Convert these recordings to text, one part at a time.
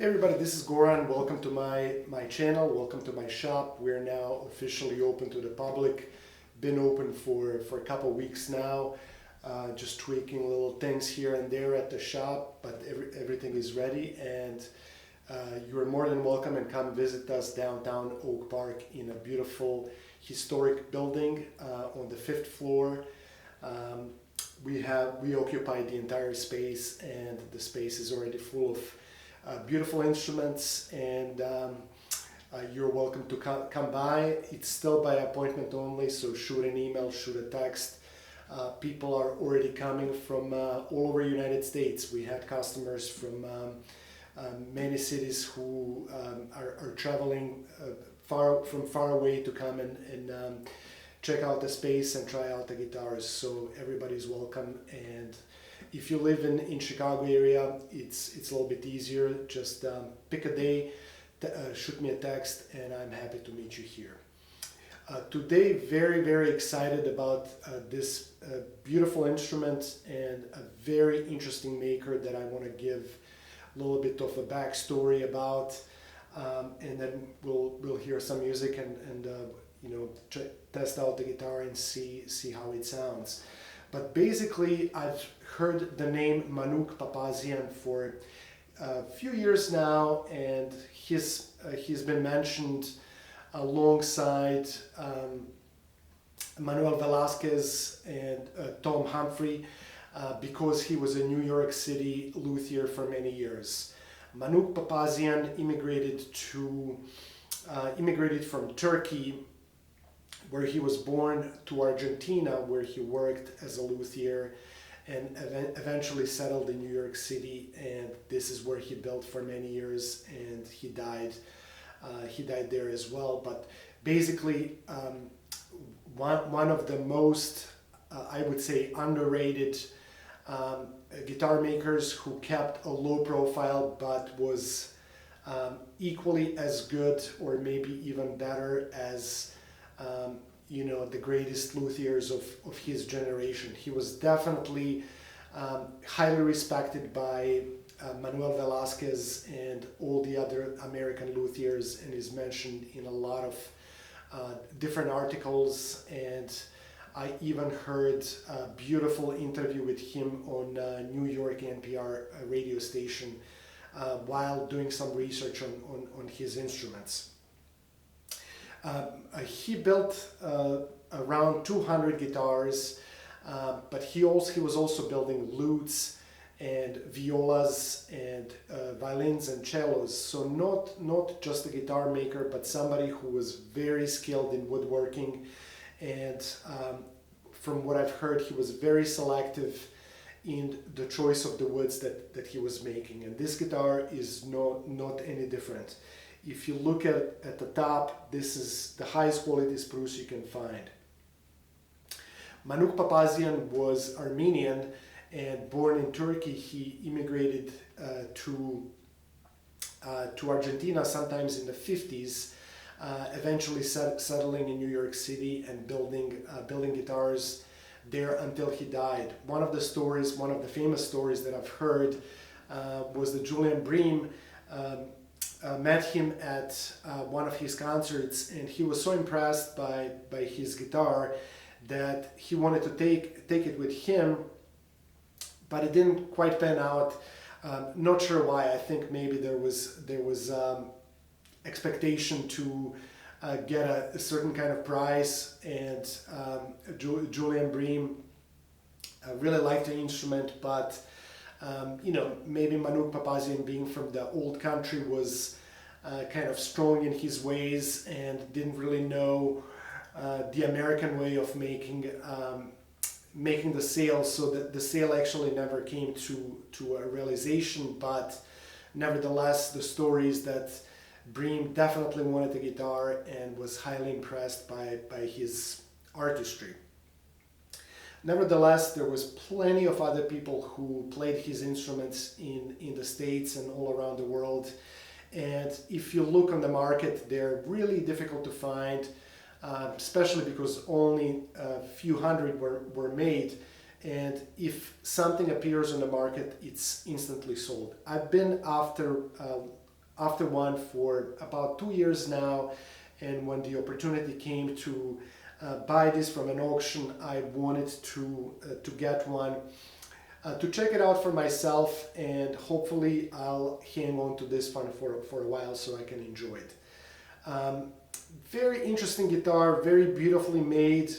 Hey everybody, this is Goran. Welcome to my channel. Welcome to my shop. We're now officially open to the public. Been open for a couple weeks now. Just tweaking little things here and there at the shop, but everything is ready, and you are more than welcome and come visit us downtown Oak Park in a beautiful historic building on the 5th floor. We occupy the entire space, and the space is already full of beautiful instruments, and you're welcome to come by. It's still by appointment only, so shoot an email, shoot a text. People are already coming from all over the United States. We had customers from many cities who are traveling from far away to come and check out the space and try out the guitars. So everybody's welcome. And if you live in Chicago area, it's a little bit easier. Just pick a day, shoot me a text, and I'm happy to meet you here. Today, very excited about this beautiful instrument and a very interesting maker that I want to give a little bit of a backstory about, and then we'll hear some music and test out the guitar and see how it sounds. But basically, I've heard the name Manouk Papazian for a few years now, and he's been mentioned alongside Manuel Velasquez and Tom Humphrey because he was a New York City luthier for many years. Manouk Papazian immigrated from Turkey, where he was born, to Argentina, where he worked as a luthier and eventually settled in New York City, and this is where he built for many years, and he died there as well. But basically, one of the most I would say underrated guitar makers who kept a low profile but was equally as good, or maybe even better, as the greatest luthiers of his generation. He was definitely highly respected by Manuel Velasquez and all the other American luthiers, and is mentioned in a lot of different articles, and I even heard a beautiful interview with him on New York NPR radio station while doing some research on his instruments. He built around 200 guitars, but he was also building lutes and violas and violins and cellos. So not just a guitar maker, but somebody who was very skilled in woodworking. And from what I've heard, he was very selective in the choice of the woods that he was making. And this guitar is not any different. If you look at the top, this is the highest quality spruce you can find. Manouk Papazian was Armenian and born in Turkey. He immigrated to Argentina sometimes in the 50s, eventually settling in New York City and building guitars there until he died. One of the famous stories that I've heard was that Julian Bream met him at one of his concerts, and he was so impressed by his guitar that he wanted to take it with him, but it didn't quite pan out. Not sure why. I think maybe there was expectation to get a certain kind of price, and Julian Bream really liked the instrument, but maybe Manouk Papazian, being from the old country, was kind of strong in his ways and didn't really know the American way of making the sale, so that the sale actually never came to a realization. But nevertheless, the story is that Bream definitely wanted the guitar and was highly impressed by his artistry. Nevertheless, there was plenty of other people who played his instruments in the States and all around the world. And if you look on the market, they're really difficult to find, especially because only a few hundred were made. And if something appears on the market, it's instantly sold. I've been after after one for about 2 years now, and when the opportunity came to buy this from an auction, I wanted to get one, to check it out for myself, and hopefully I'll hang on to this one for a while so I can enjoy it. Very interesting guitar, very beautifully made.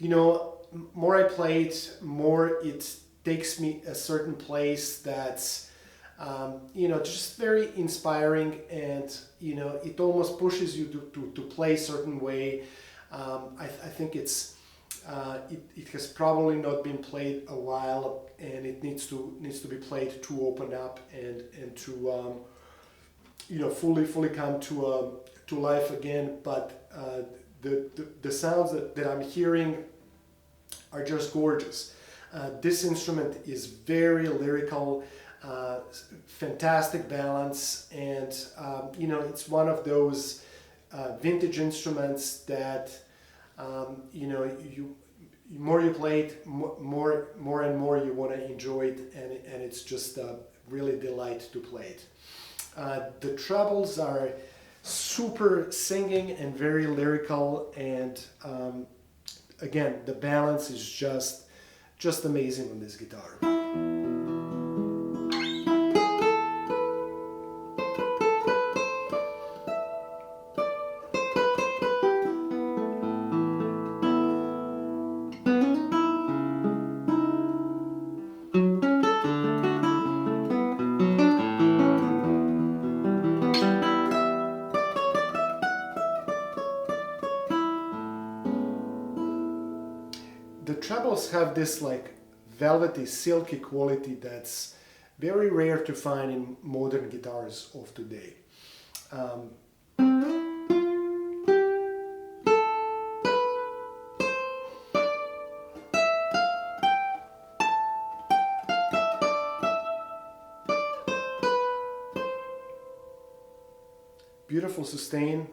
You know, more I play it, more it takes me a certain place that's, you know, just very inspiring, and, you know, it almost pushes you to play a certain way. I think it's, it has probably not been played a while, and it needs to be played to open up and to, you know, fully come to life again. But the sounds that I'm hearing are just gorgeous. This instrument is very lyrical, fantastic balance, and you know, it's one of those vintage instruments that, you know, more you play it, more and more you want to enjoy it, and it's just a really delight to play it. The trebles are super singing and very lyrical, and again, the balance is just amazing on this guitar. The trebles have this like velvety, silky quality that's very rare to find in modern guitars of today. Beautiful sustain.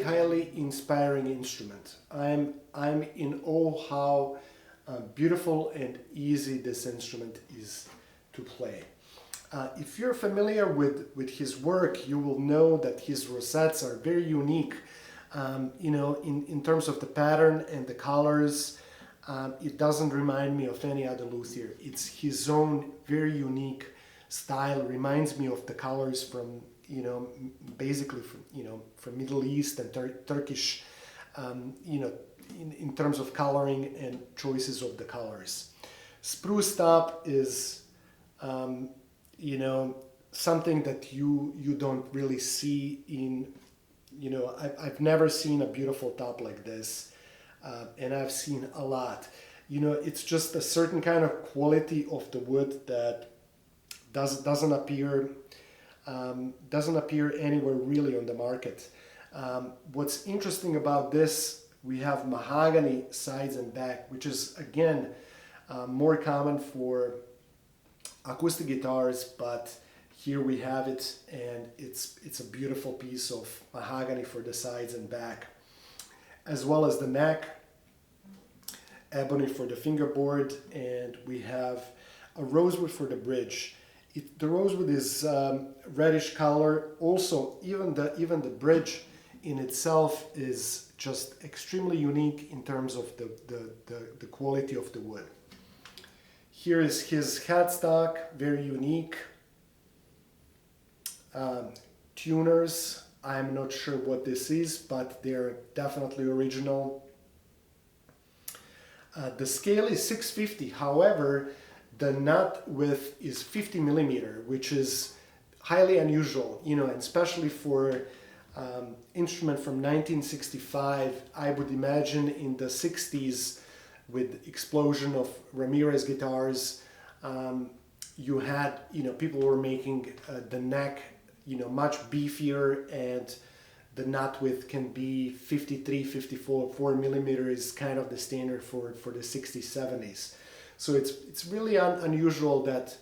Highly inspiring instrument. I'm in awe how beautiful and easy this instrument is to play. If you're familiar with his work, you will know that his rosettes are very unique. You know, in terms of the pattern and the colors, it doesn't remind me of any other luthier. It's his own very unique style. Reminds me of the colors from, you know, basically from, you know, from Middle East and Turkish, you know, in terms of coloring and choices of the colors. Spruce top is, you know, something that you don't really see in, you know, I've never seen a beautiful top like this, and I've seen a lot. You know, it's just a certain kind of quality of the wood that doesn't appear anywhere really on the market. What's interesting about this, we have mahogany sides and back, which is again more common for acoustic guitars, but here we have it, and it's a beautiful piece of mahogany for the sides and back, as well as the neck, ebony for the fingerboard, and we have a rosewood for the bridge. The rosewood is reddish color. Also, even the bridge in itself is just extremely unique in terms of the quality of the wood. Here is his headstock, very unique. Tuners, I'm not sure what this is, but they're definitely original. The scale is 650, however, the nut width is 50 millimeter, which is highly unusual, you know, and especially for instrument from 1965. I would imagine in the 60s, with explosion of Ramirez guitars, you had, you know, people were making the neck, you know, much beefier, and the nut width can be 53, 54 millimeter is kind of the standard for the 60s, 70s. So it's really unusual that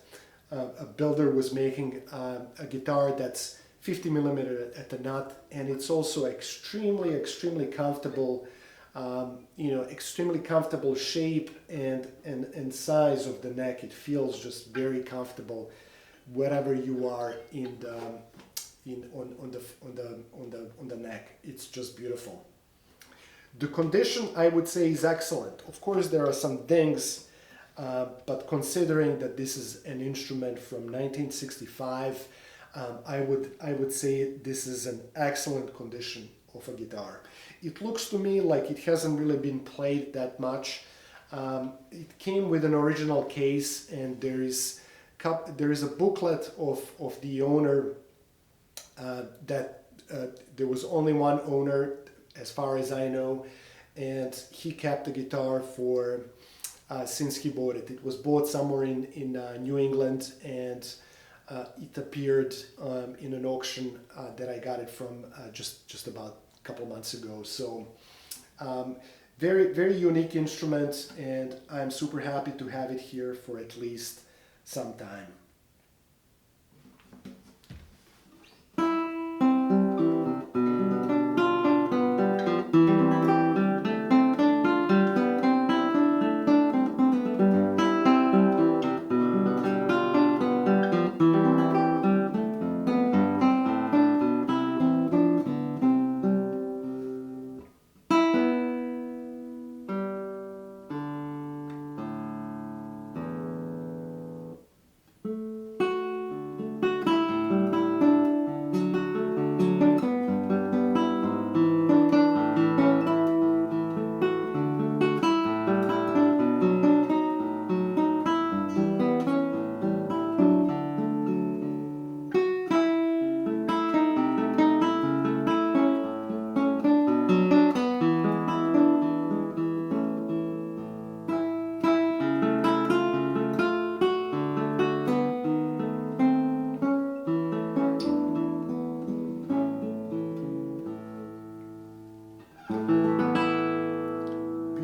a builder was making a guitar that's 50 millimeter at the nut, and it's also extremely comfortable, extremely comfortable shape and size of the neck. It feels just very comfortable wherever you are on the neck. It's just beautiful. The condition, I would say, is excellent. Of course, there are some dings, but considering that this is an instrument from 1965, I would say this is an excellent condition of a guitar. It looks to me like it hasn't really been played that much. It came with an original case, and there is a booklet of the owner that there was only one owner, as far as I know, and he kept the guitar for since he bought it. It was bought somewhere in New England, and it appeared in an auction that I got it from just about a couple months ago. So very unique instrument, and I'm super happy to have it here for at least some time.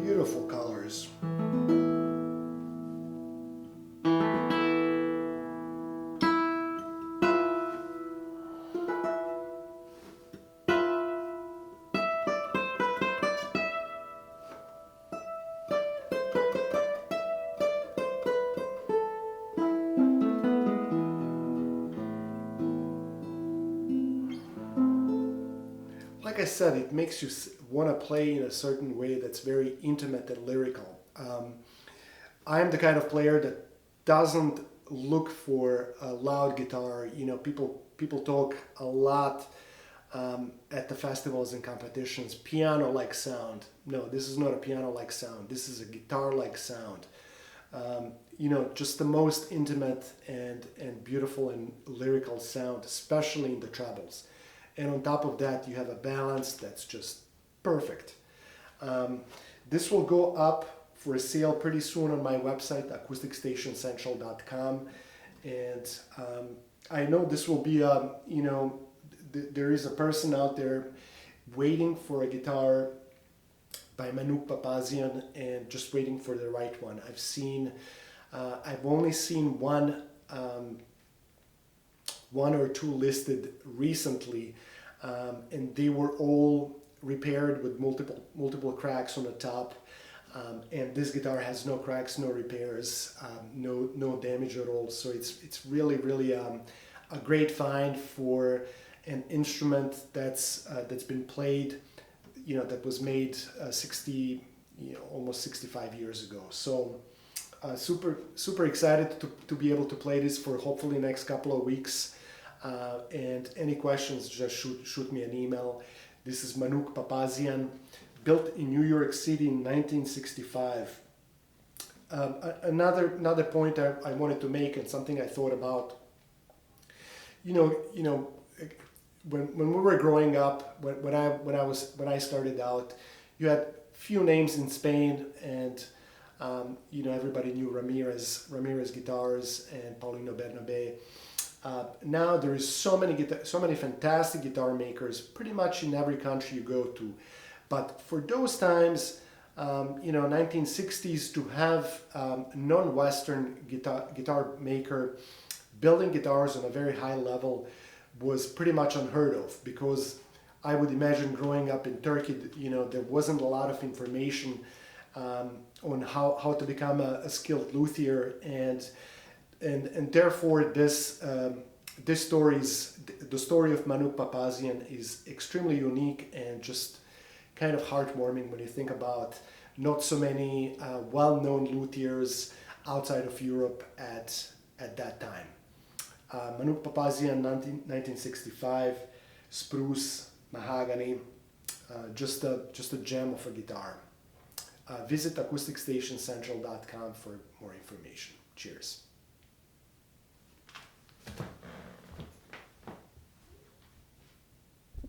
Beautiful colors. Like I said, it makes you want to play in a certain way that's very intimate and lyrical. I am the kind of player that doesn't look for a loud guitar. People talk a lot at the festivals and competitions, piano-like sound. No, this is not a piano-like sound. This is a guitar-like sound. Just the most intimate and beautiful and lyrical sound, especially in the trebles. And on top of that, you have a balance that's just perfect. This will go up for a sale pretty soon on my website, acousticstationcentral.com. And I know this will be there is a person out there waiting for a guitar by Manouk Papazian and just waiting for the right one. I've only seen one or two listed recently, and they were all repaired with multiple cracks on the top. And this guitar has no cracks, no repairs, no damage at all. So it's really a great find for an instrument that's been played, that was made almost 65 years ago. So super excited to be able to play this for hopefully the next couple of weeks. And any questions, just shoot me an email. This is Manouk Papazian, built in New York City in 1965. Another point I wanted to make, and something I thought about, when we were growing up, when I started out, you had few names in Spain, and everybody knew Ramirez guitars and Paulino Bernabé. Now there is so many fantastic guitar makers, pretty much in every country you go to. But for those times, 1960s, to have non-Western guitar maker building guitars on a very high level was pretty much unheard of, because I would imagine growing up in Turkey, there wasn't a lot of information on how to become a skilled luthier, and therefore the story of Manouk Papazian is extremely unique and just kind of heartwarming when you think about not so many well-known luthiers outside of Europe at that time. Manouk Papazian, 1965, Spruce, Mahogany, just a gem of a guitar. Visit acousticstationcentral.com for more information. Cheers.